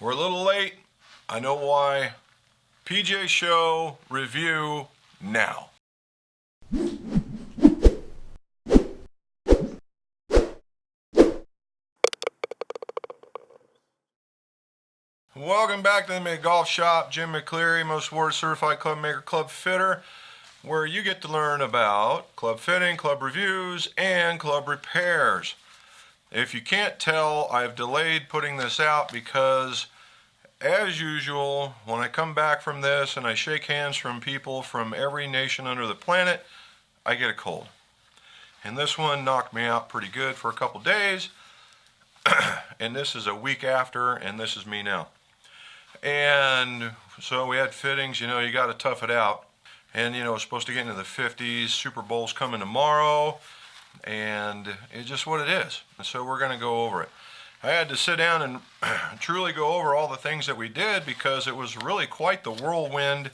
We're a little late. I know why. Pga Show review now. Welcome back to the mcgolfshop. Jim McCleary, most awarded certified club maker, club fitter, where you get to learn about club fitting, club reviews, and club repairs. If you can't tell, I've delayed putting this out because, as usual, when I come back from this and I shake hands from people from every nation under the planet, I get a cold. And this one knocked me out pretty good for a couple days. And this is a week after, and this is me now. And so we had fittings, you know, you got to tough it out. And, you know, it's supposed to get into the 50s. Super Bowl's coming tomorrow. And it's just what it is. And so we're going to go over it. I had to sit down and truly go over all the things that we did because it was really quite the whirlwind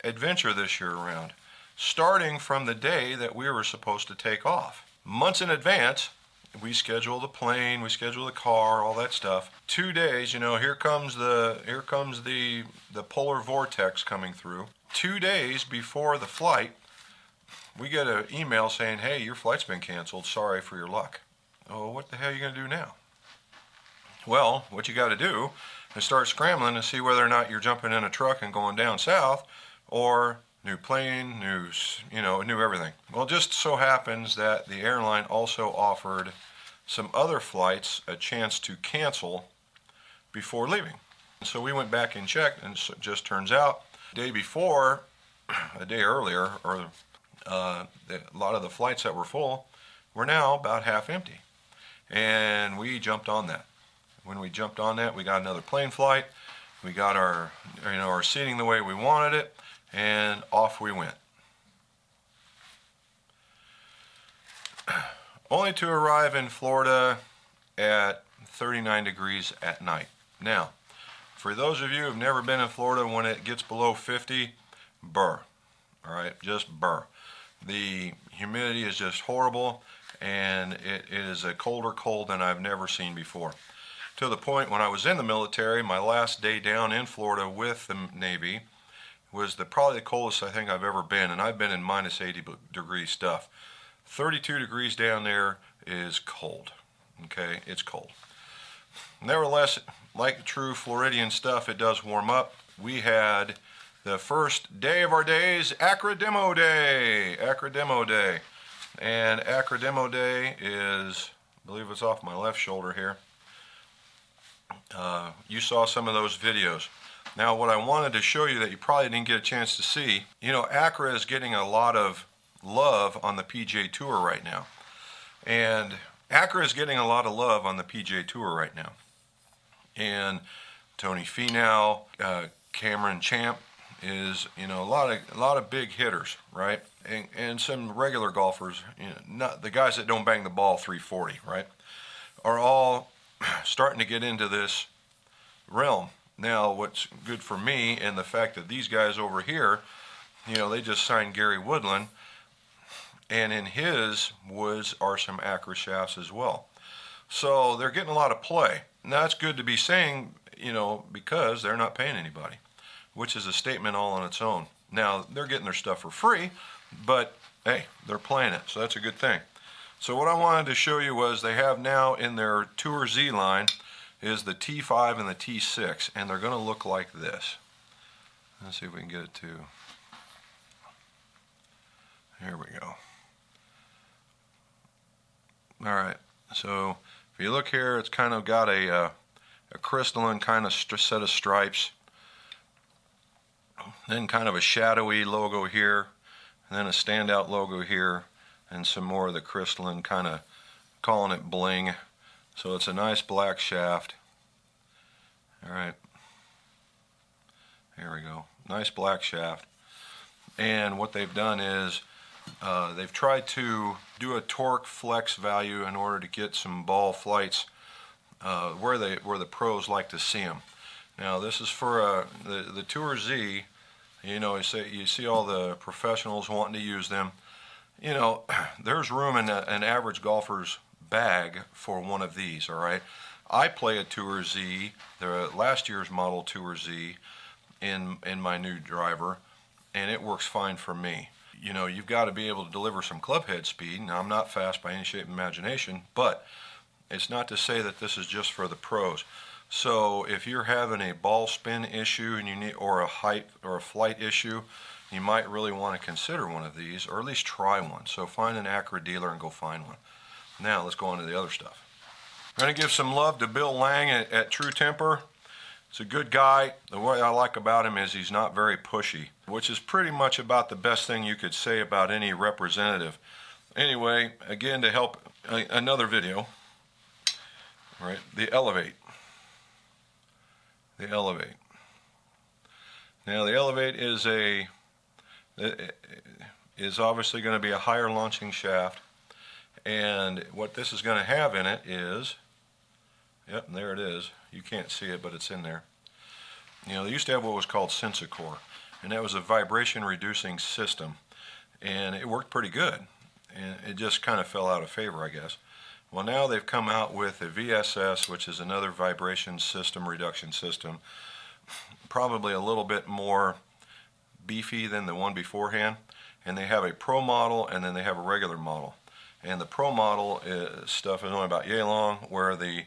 adventure this year around. Starting from the day that we were supposed to take off. Months in advance, we schedule the plane, we schedule the car, all that stuff. 2 days, you know, here comes the polar vortex coming through. 2 days before the flight, we get an email saying, hey, your flight's been canceled, sorry for your luck. Oh, what the hell are you going to do now? Well, what you got to do is start scrambling to see whether or not you're jumping in a truck and going down south, or new plane, new everything. Well, it just so happens that the airline also offered some other flights a chance to cancel before leaving. So we went back and checked, and it just turns out the day before, a day earlier, or a lot of the flights that were full were now about half empty. And we jumped on that. When we jumped on that, we got another plane flight. We got our seating the way we wanted it, and off we went. Only to arrive in Florida at 39 degrees at night. Now, for those of you who've never been in Florida, when it gets below 50, burr. All right, just burr. The humidity is just horrible, and it is a colder cold than I've never seen before. To the point when I was in the military, my last day down in Florida with the Navy was probably the coldest I think I've ever been, and I've been in minus 80 degree stuff. 32 degrees down there is cold. Okay, it's cold. Nevertheless, like true Floridian stuff, it does warm up. We had the first day of our days, Acker Demo Day. Acker Demo Day. And Acker Demo Day is, I believe it's off my left shoulder here. You saw some of those videos. Now, what I wanted to show you that you probably didn't get a chance to see, you know, Acker is getting a lot of love on the PGA Tour right now. And Acker is getting a lot of love on the PGA Tour right now. And Tony Finau, Cameron Champ is, you know, a lot of big hitters, right? And some regular golfers, you know, not the guys that don't bang the ball 340, right, are all starting to get into this realm. Now, what's good for me, and the fact that these guys over here, you know, they just signed Gary Woodland, and in his woods are some Acker shafts as well. So they're getting a lot of play. And that's good to be saying, you know, because they're not paying anybody, which is a statement all on its own. Now, they're getting their stuff for free, but hey, they're playing it, so that's a good thing. So what I wanted to show you was they have now in their Tour Z line is the T5 and the T6, and they're going to look like this. Let's see if we can get it to, here we go. Alright, so if you look here, it's kind of got a crystalline kind of set of stripes, then kind of a shadowy logo here, and then a standout logo here, and some more of the crystalline, kind of calling it bling. So it's a nice black shaft. Alright, here we go, nice black shaft. And what they've done is they've tried to do a torque flex value in order to get some ball flights where the pros like to see them. Now this is for the Tour Z. You know, you see all the professionals wanting to use them. You know, there's room in an average golfer's bag for one of these. All right, I play a Tour Z, the last year's model Tour Z, in my new driver, and it works fine for me. You know, you've got to be able to deliver some club head speed. Now, I'm not fast by any shape of imagination, but it's not to say that this is just for the pros. So if you're having a ball spin issue and you need, or a height or a flight issue, you might really want to consider one of these, or at least try one. So find an Acker dealer and go find one. Now let's go on to the other stuff. I'm going to give some love to Bill Lang at True Temper. He's a good guy. The way I like about him is he's not very pushy, which is pretty much about the best thing you could say about any representative. Anyway, again, to help another video, right? The Elevate. The Elevate. Now the Elevate is obviously going to be a higher launching shaft, and what this is going to have in it is, yep, and there it is. You can't see it, but it's in there. You know, they used to have what was called Sensicore, and that was a vibration reducing system, and it worked pretty good, and it just kind of fell out of favor, I guess. Well, now they've come out with a VSS, which is another vibration system reduction system, probably a little bit more beefy than the one beforehand, and they have a pro model and then they have a regular model, and the pro model stuff is only about yay long, where the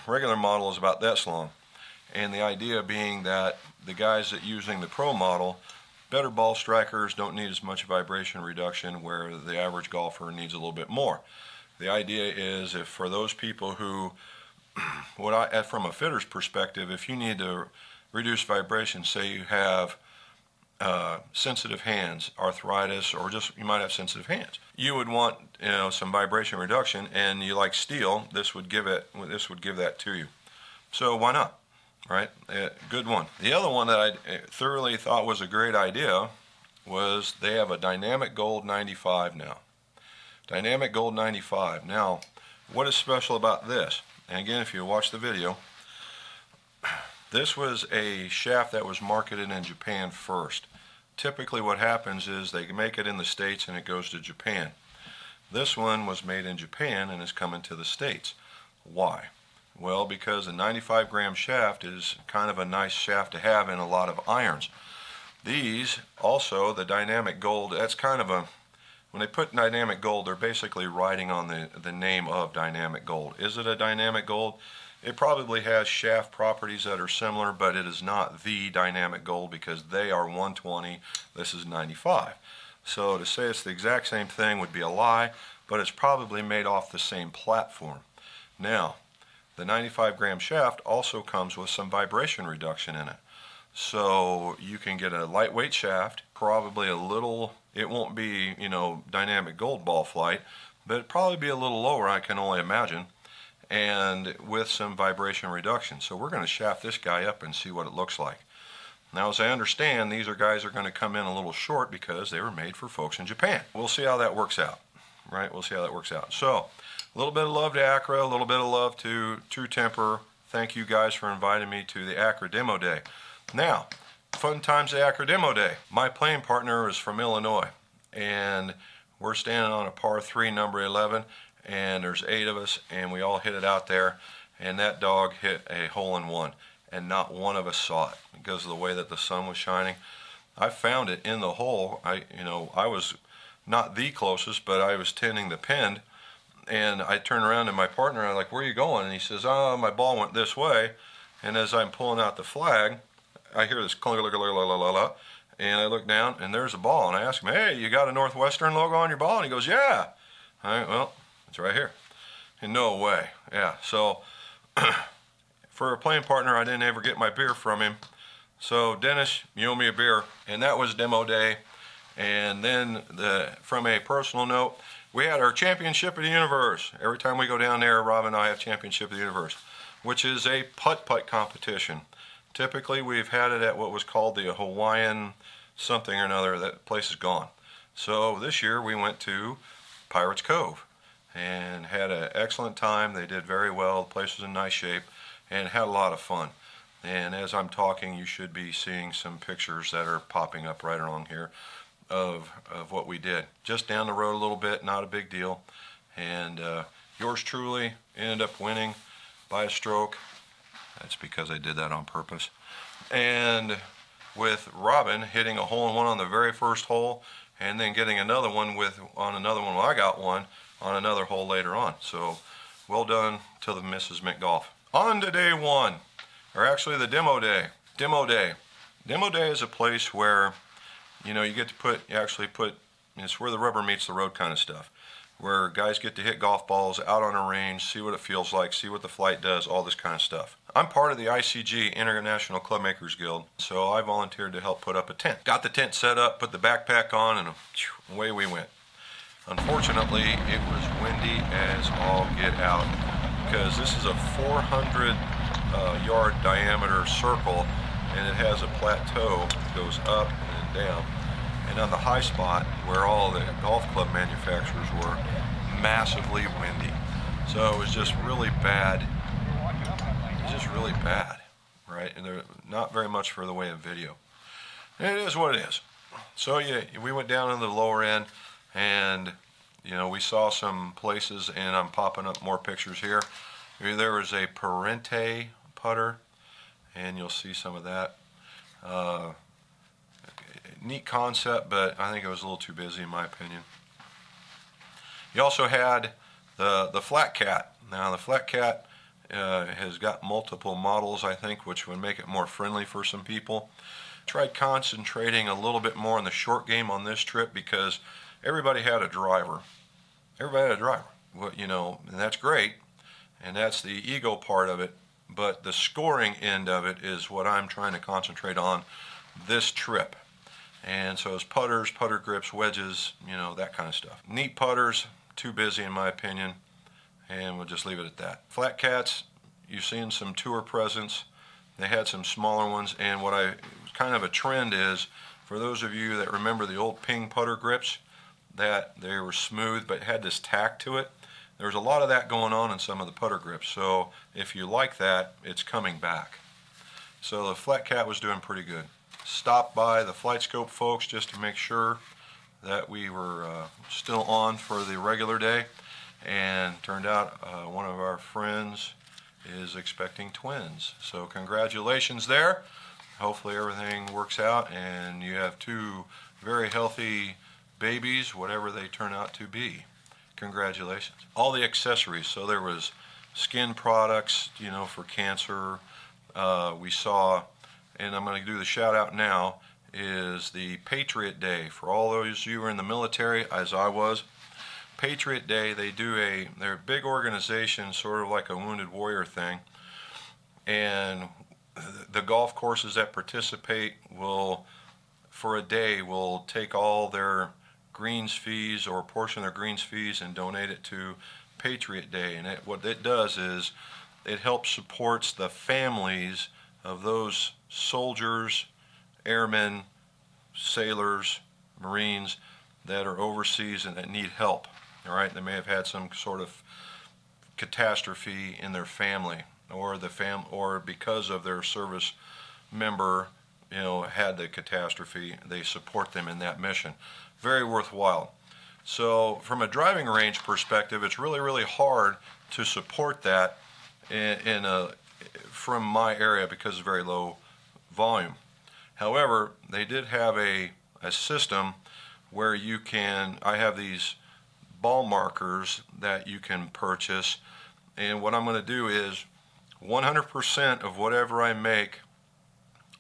regular model is about this long, and the idea being that the guys that using the pro model, better ball strikers, don't need as much vibration reduction, where the average golfer needs a little bit more. The idea is, if for those people who, from a fitter's perspective, if you need to reduce vibration, say you have sensitive hands, arthritis, or just you might have sensitive hands, you would want, you know, some vibration reduction, and you like steel, this would give that to you. So why not, right? Good one. The other one that I thoroughly thought was a great idea was they have a Dynamic Gold 95 now. Dynamic Gold 95. Now, what is special about this? And again, if you watch the video, this was a shaft that was marketed in Japan first. Typically what happens is they make it in the States and it goes to Japan. This one was made in Japan and is coming to the States. Why? Well, because a 95 gram shaft is kind of a nice shaft to have in a lot of irons. These, also, the Dynamic Gold, that's kind of a, when they put Dynamic Gold, they're basically writing on the name of Dynamic Gold. Is it a Dynamic Gold? It probably has shaft properties that are similar, but it is not the Dynamic Gold, because they are 120, this is 95. So to say it's the exact same thing would be a lie, but it's probably made off the same platform. Now, the 95 gram shaft also comes with some vibration reduction in it. So you can get a lightweight shaft, probably a little, it won't be, you know, Dynamic Gold ball flight, but it'd probably be a little lower, I can only imagine, and with some vibration reduction. So we're going to shaft this guy up and see what it looks like. Now, as I understand, these guys are going to come in a little short because they were made for folks in Japan. We'll see how that works out, right? We'll see how that works out. So, a little bit of love to Acker, a little bit of love to True Temper. Thank you guys for inviting me to the Acker Demo Day. Now, fun times at Acker Demo Day. My playing partner is from Illinois, and we're standing on a par 3, number 11, and there's 8 of us, and we all hit it out there, and that dog hit a hole-in-one, and not one of us saw it because of the way that the sun was shining. I found it in the hole. I was not the closest, but I was tending the pin, and I turned around to my partner, and I'm like, "Where are you going?" And he says, "Oh, my ball went this way." And as I'm pulling out the flag, I hear this clunk, and I look down, and there's a ball, and I ask him, "Hey, you got a Northwestern logo on your ball?" And he goes, "Yeah." All right, well, it's right here. And no way. Yeah, so for a playing partner, I didn't ever get my beer from him. So, Dennis, you owe me a beer. And that was Demo Day. And then from a personal note, we had our Championship of the Universe. Every time we go down there, Rob and I have Championship of the Universe, which is a putt-putt competition. Typically, we've had it at what was called the Hawaiian something or another. That place is gone. So this year we went to Pirates Cove and had an excellent time. They did very well. The place was in nice shape and had a lot of fun. And as I'm talking, you should be seeing some pictures that are popping up right along here of what we did. Just down the road a little bit, not a big deal. And yours truly ended up winning by a stroke. That's because I did that on purpose. And with Robin hitting a hole-in-one on the very first hole, and then getting another one on another one. Well, I got one on another hole later on. So well done to the Mrs. McGolf. On to day one, or actually the demo day. Demo day. Demo day is a place where, you know, you get to actually put, it's where the rubber meets the road kind of stuff, where guys get to hit golf balls out on a range, see what it feels like, see what the flight does, all this kind of stuff. I'm part of the ICG, International Clubmakers Guild, so I volunteered to help put up a tent. Got the tent set up, put the backpack on, and away we went. Unfortunately, it was windy as all get out, because this is a 400 yard diameter circle, and it has a plateau that goes up and down. And on the high spot, where all the golf club manufacturers were, massively windy. So it was just really bad. Just really bad, right? And there's not very much for the way of video. And it is what it is. So yeah, we went down into the lower end, and you know, we saw some places, and I'm popping up more pictures here. There was a Parente putter, and you'll see some of that. Neat concept, but I think it was a little too busy in my opinion. You also had the Flat Cat. Now the Flat Cat has got multiple models, I think, which would make it more friendly for some people. Tried concentrating a little bit more on the short game on this trip because everybody had a driver. Everybody had a driver. Well, you know, and that's great, and that's the ego part of it, but the scoring end of it is what I'm trying to concentrate on this trip. And so it's putters, putter grips, wedges, you know, that kind of stuff. Neat putters, too busy in my opinion, and we'll just leave it at that. Flat Cats, you've seen some tour presents. They had some smaller ones, and what kind of a trend is, for those of you that remember the old Ping putter grips, that they were smooth but had this tack to it. There's a lot of that going on in some of the putter grips, so if you like that, it's coming back. So the Flat Cat was doing pretty good. Stopped by the Flight Scope folks just to make sure that we were still on for the regular day, and turned out one of our friends is expecting twins. So congratulations there. Hopefully everything works out and you have two very healthy babies, whatever they turn out to be. Congratulations. All the accessories, so there was skin products, you know, for cancer. We saw, and I'm going to do the shout out now, is the Patriot Day. For all those of you who are in the military, as I was, Patriot Day, they're a big organization, sort of like a Wounded Warrior thing, and the golf courses that participate will, for a day, will take all their greens fees or a portion of their greens fees and donate it to Patriot Day. And what it does is it helps supports the families of those soldiers, airmen, sailors, Marines that are overseas and that need help. All right, they may have had some sort of catastrophe in their family, or because of their service member, you know, had the catastrophe. They support them in that mission. Very worthwhile. So from a driving range perspective, it's really, really hard to support that from my area because of very low volume. However, they did have a system where you can, I have these ball markers that you can purchase, and what I'm going to do is 100% of whatever I make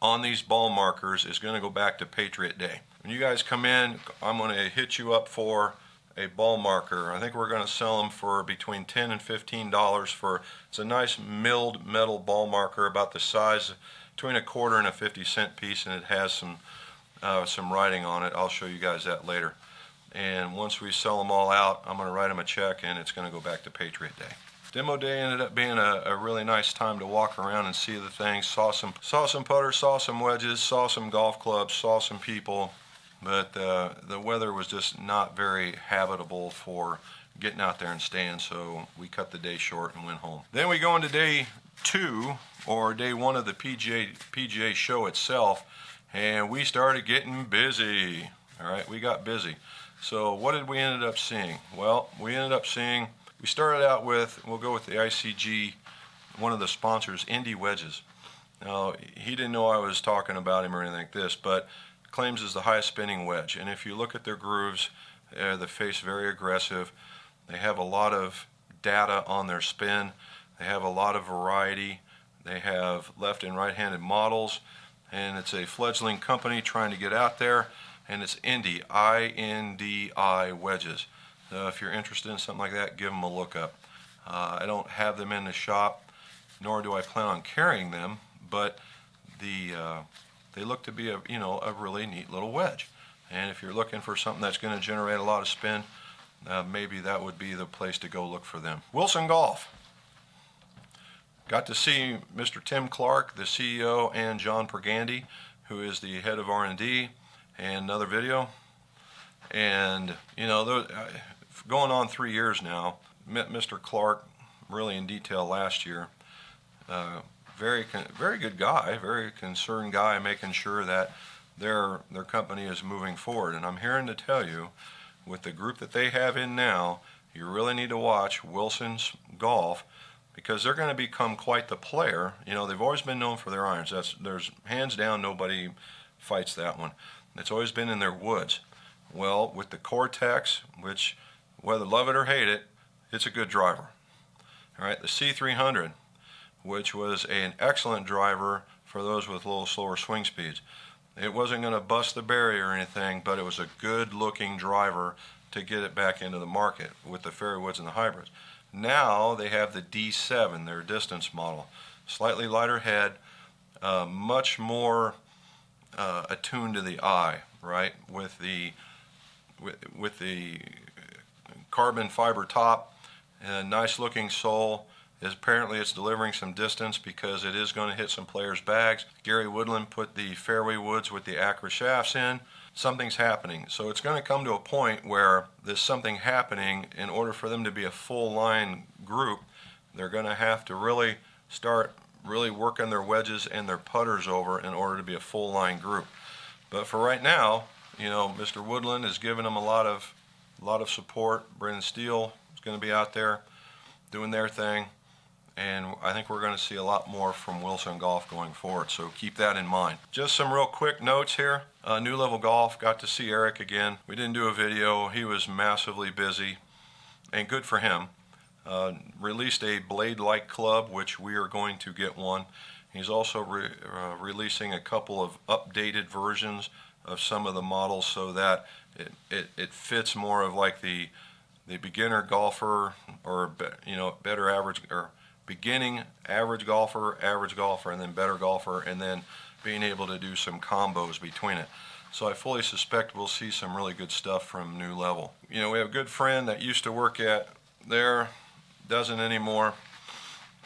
on these ball markers is going to go back to Patriot Day. When you guys come in, I'm going to hit you up for a ball marker. I think we're going to sell them for between $10 and $15 for, it's a nice milled metal ball marker about the size between a quarter and a 50-cent piece, and it has some writing on it. I'll show you guys that later. And once we sell them all out, I'm going to write them a check, and it's going to go back to Patriot Day. Demo day ended up being a really nice time to walk around and see the things. Saw some putters, saw some wedges, saw some golf clubs, saw some people, but the weather was just not very habitable for getting out there and staying, so we cut the day short and went home. Then we go into day two, or day one of the PGA Show itself, and we started getting busy. All right, we got busy. So what did we end up seeing? Well, we started out with, we'll go with the ICG one of the sponsors, Indy Wedges. Now, he didn't know I was talking about him or anything like this, but claims is the highest spinning wedge. And if you look at their grooves, the face very aggressive. They have a lot of data on their spin. They have a lot of variety. They have left and right-handed models, and it's a fledgling company trying to get out there, and it's Indy, I-N-D-I Wedges. So if you're interested in something like that, give them a look up. I don't have them in the shop, nor do I plan on carrying them, but they look to be a really neat little wedge. And if you're looking for something that's going to generate a lot of spin, maybe that would be the place to go look for them. Wilson Golf. Got to see Mr. Tim Clark, the CEO, and John Pga, who is the head of R&D, and another video. And going on 3 years now, met Mr. Clark really in detail last year. Very good guy, very concerned guy, making sure that their company is moving forward. And I'm hearing to tell you, with the group that they have in now, you really need to watch Wilson's Golf, because they're going to become quite the player. They've always been known for their irons. There's hands down, nobody fights that one. It's always been in their woods. Well, with the Cortex, which, whether love it or hate it, it's a good driver. All right, the C300, which was an excellent driver for those with a little slower swing speeds. It wasn't going to bust the barrier or anything, but it was a good-looking driver to get it back into the market with the fairway woods and the hybrids. Now they have the D7, their distance model. Slightly lighter head, much more attuned to the eye, right? With the carbon fiber top, and a nice looking sole. Apparently it's delivering some distance because it is going to hit some players' bags. Gary Woodland put the fairway woods with the Acker shafts in. Something's happening. So it's going to come to a point where there's something happening. In order for them to be a full line group, they're going to have to really start working their wedges and their putters over in order to be a full line group. But for right now, Mr. Woodland is giving them a lot of support. Brendan Steele is going to be out there doing their thing. And I think we're going to see a lot more from Wilson Golf going forward, so keep that in mind. Just some real quick notes here. New Level Golf, got to see Eric again. We didn't do a video. He was massively busy, and good for him. Released a blade-like club, which we are going to get one. He's also releasing a couple of updated versions of some of the models so that it fits more of like the beginner golfer, or better average, or beginning average golfer, and then better golfer, and then being able to do some combos between it. So I fully suspect we'll see some really good stuff from New Level. We have a good friend that used to work at there, doesn't anymore,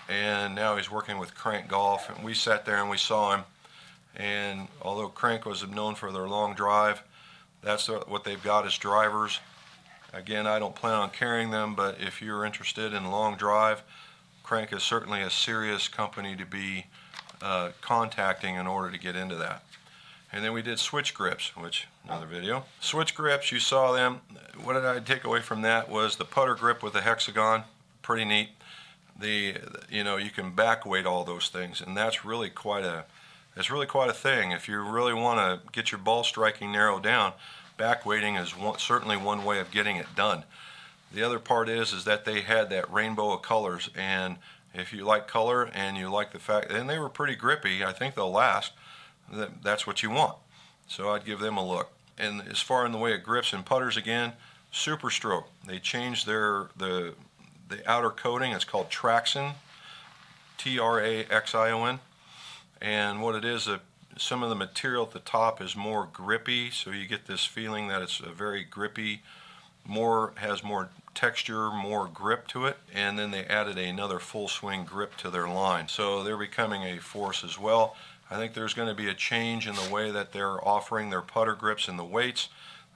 and now he's working with Crank Golf, and we sat there and we saw him, and although Crank was known for their long drive, that's what they've got as drivers. Again, I don't plan on carrying them, but if you're interested in long drive, Crank is certainly a serious company to be contacting in order to get into that. And then we did switch grips, which another video. Switch grips, you saw them. What did I take away from that was the putter grip with the hexagon, pretty neat. You can back weight all those things, and that's really quite a thing. If you really want to get your ball striking narrowed down, back weighting is certainly one way of getting it done. The other part is that they had that rainbow of colors, and if you like color and you like the fact, and they were pretty grippy, I think they'll last, that's what you want. So I'd give them a look. And as far in the way of grips and putters, again, Super Stroke. They changed the outer coating. It's called Traxion, Traxion. And what it is, some of the material at the top is more grippy, so you get this feeling that it's a very grippy, has more texture, more grip to it, and then they added another full swing grip to their line. So they're becoming a force as well. I think there's going to be a change in the way that they're offering their putter grips and the weights.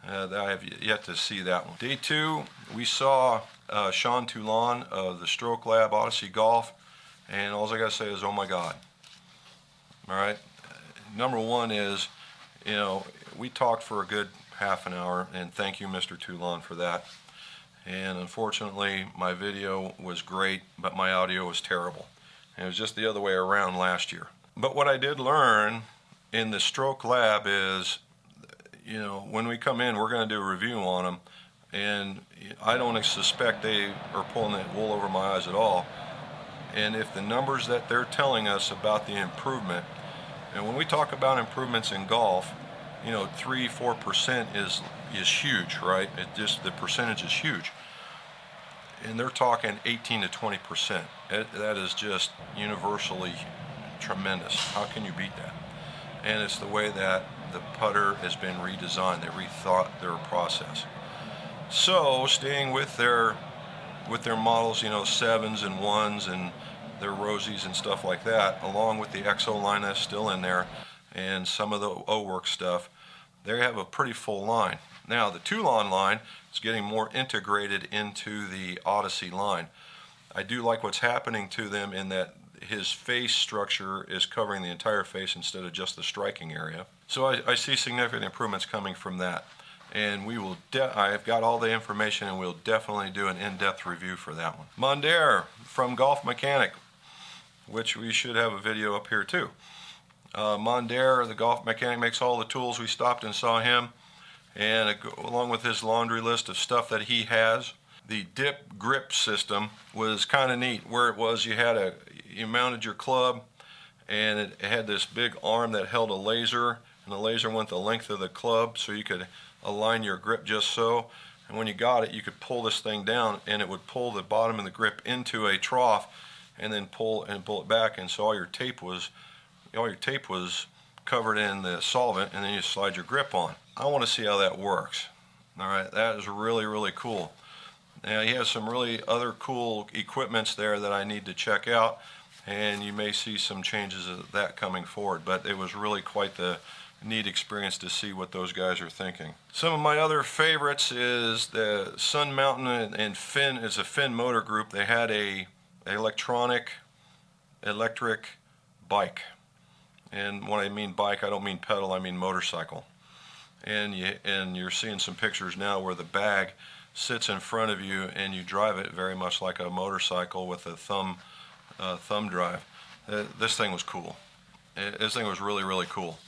I have yet to see that one. Day 2, we saw Sean Toulon of the Stroke Lab Odyssey Golf, and all I got to say is, oh my God. All right. Number one is, we talked for a good half an hour, and thank you, Mr. Toulon, for that. And unfortunately, my video was great, but my audio was terrible. It was just the other way around last year. But what I did learn in the stroke lab is, when we come in, we're going to do a review on them, and I don't suspect they are pulling the wool over my eyes at all. And if the numbers that they're telling us about the improvement, and when we talk about improvements in golf, 3-4% is huge, right? The percentage is huge. And they're talking 18 to 20%. That is just universally tremendous. How can you beat that? And it's the way that the putter has been redesigned. They rethought their process. So staying with their models, 7s and 1s and their Rosies and stuff like that, along with the XO line that's still in there and some of the O-Work stuff, they have a pretty full line. Now the Toulon line is getting more integrated into the Odyssey line. I do like what's happening to them in that his face structure is covering the entire face instead of just the striking area. So I see significant improvements coming from that. And I have got all the information, and we'll definitely do an in-depth review for that one. Mondaire from Golf Mechanic, which we should have a video up here too. Mondaire, the Golf Mechanic, makes all the tools. We stopped and saw him, and along with his laundry list of stuff that he has. The dip grip system was kind of neat. Where it was, you mounted your club, and it had this big arm that held a laser, and the laser went the length of the club, so you could align your grip just so. And when you got it, you could pull this thing down, and it would pull the bottom of the grip into a trough, and then pull it back. And so all your tape was covered in the solvent, and then you slide your grip on. I want to see how that works. All right, that is really, really cool. Now he has some really other cool equipments there that I need to check out, and you may see some changes of that coming forward, but it was really quite the neat experience to see what those guys are thinking. Some of my other favorites is the Sun Mountain and Finn. It's a Finn motor group. They had a electric bike, and when I mean bike, I don't mean pedal, I mean motorcycle. And you're seeing some pictures now where the bag sits in front of you and you drive it very much like a motorcycle with a thumb drive. This thing was cool. This thing was really, really cool.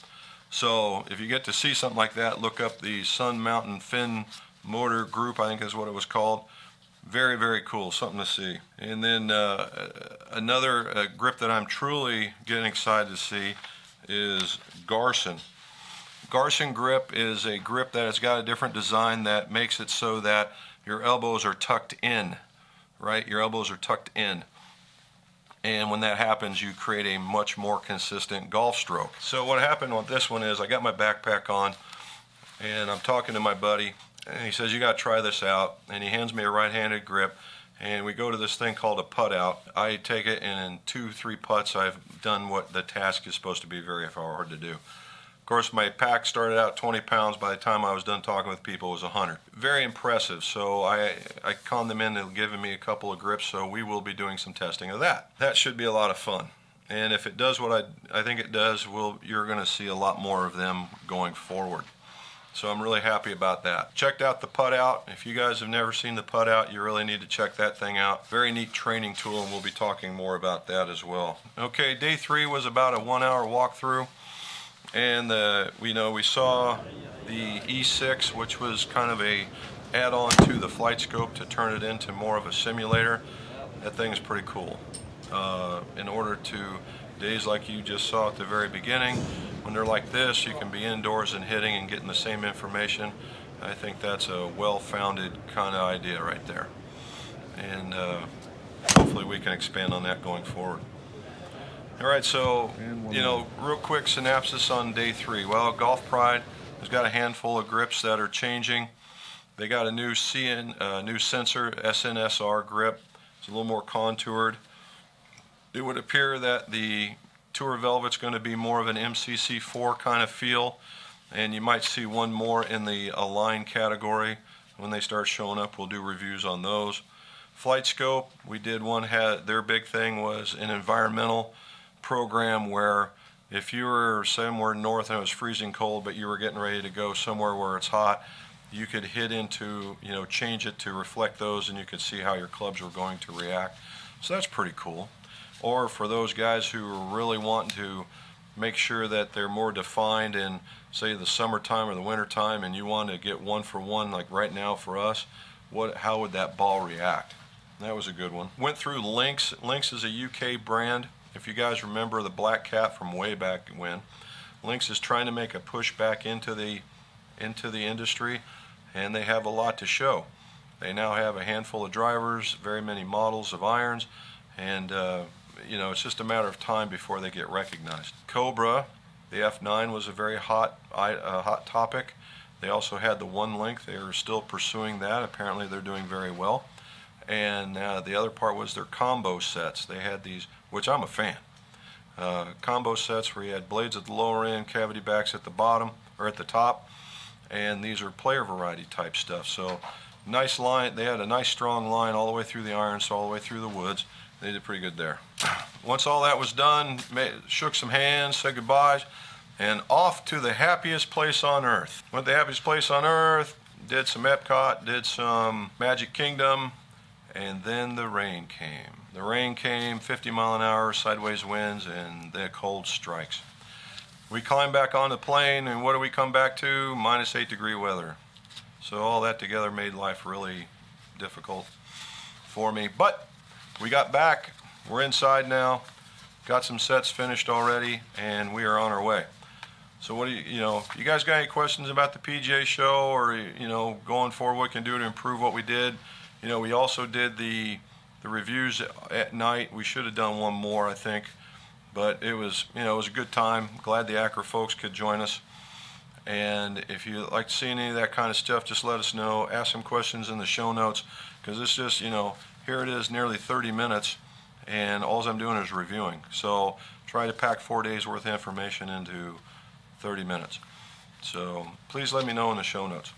So if you get to see something like that, look up the Sun Mountain Finn motor group, I think is what it was called. Very, very cool, something to see. And then another grip that I'm truly getting excited to see is Garson. Garson grip is a grip that has got a different design that makes it so that your elbows are tucked in, right? Your elbows are tucked in. And when that happens, you create a much more consistent golf stroke. So what happened with this one is I got my backpack on, and I'm talking to my buddy, and he says, you got to try this out. And he hands me a right-handed grip, and we go to this thing called a putt out. I take it, and in 2-3 putts, I've done what the task is supposed to be very hard to do. Of course, my pack started out 20 pounds. By the time I was done talking with people, it was 100. Very impressive. So I conned them into giving me a couple of grips, so we will be doing some testing of that. That should be a lot of fun. And if it does what I think it does, you're going to see a lot more of them going forward. So I'm really happy about that. Checked out the putt out. If you guys have never seen the putt out, you really need to check that thing out. Very neat training tool, and we'll be talking more about that as well. Okay, day 3 was about a 1-hour walkthrough. And we saw the E6, which was kind of a add-on to the flight scope to turn it into more of a simulator. That thing is pretty cool. In order to days like you just saw at the very beginning, when they're like this, you can be indoors and hitting and getting the same information. I think that's a well-founded kind of idea right there. And hopefully we can expand on that going forward. All right, so, real quick synopsis on day 3. Well, Golf Pride has got a handful of grips that are changing. They got a new new sensor, SNSR grip. It's a little more contoured. It would appear that the Tour Velvet's going to be more of an MCC4 kind of feel, and you might see one more in the Align category. When they start showing up, we'll do reviews on those. Flight Scope, we did one, their big thing was an environmental program where if you were somewhere north and it was freezing cold but you were getting ready to go somewhere where it's hot, you could hit into, change it to reflect those, and you could see how your clubs were going to react. So that's pretty cool. or for those guys who are really wanting to make sure that they're more defined in, say, the summertime or the wintertime, and you want to get one for one, like right now for us, how would that ball react? That was a good one. Went through Lynx. Lynx is a UK brand. If you guys remember the Black Cat from way back when, Lynx is trying to make a push back into the industry, and they have a lot to show. They now have a handful of drivers, very many models of irons, and you know, it's just a matter of time before they get recognized. Cobra, the F9 was a very hot topic. They also had the one length. They are still pursuing that. Apparently they're doing very well. And the other part was their combo sets. They had these, which I'm a fan. Combo sets where you had blades at the lower end, cavity backs at the bottom or at the top, and these are player variety type stuff. So nice line. They had a nice strong line all the way through the irons, all the way through the woods. They did pretty good there. Once all that was done, shook some hands, said goodbyes, and off to the happiest place on earth. Went to the happiest place on earth, did some Epcot, did some Magic Kingdom, and then the rain came. The rain came, 50-mile-an-hour sideways winds, and the cold strikes. We climbed back on the plane, and what do we come back to? -8-degree weather. So all that together made life really difficult for me. But we got back. We're inside now. Got some sets finished already, and we are on our way. So what do you guys got any questions about the PGA Show, or going forward, what we can do to improve what we did? We also did the reviews at night. We should have done one more, I think, but it was a good time. Glad the Acker folks could join us. And if you like to see any of that kind of stuff, just let us know. Ask some questions in the show notes, because it's just, here it is, nearly 30 minutes, and all I'm doing is reviewing. So try to pack 4 days worth of information into 30 minutes. So please let me know in the show notes.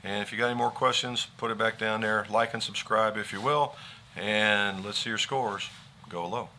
And if you got any more questions, put it back down there. Like and subscribe if you will. And let's see your scores go low.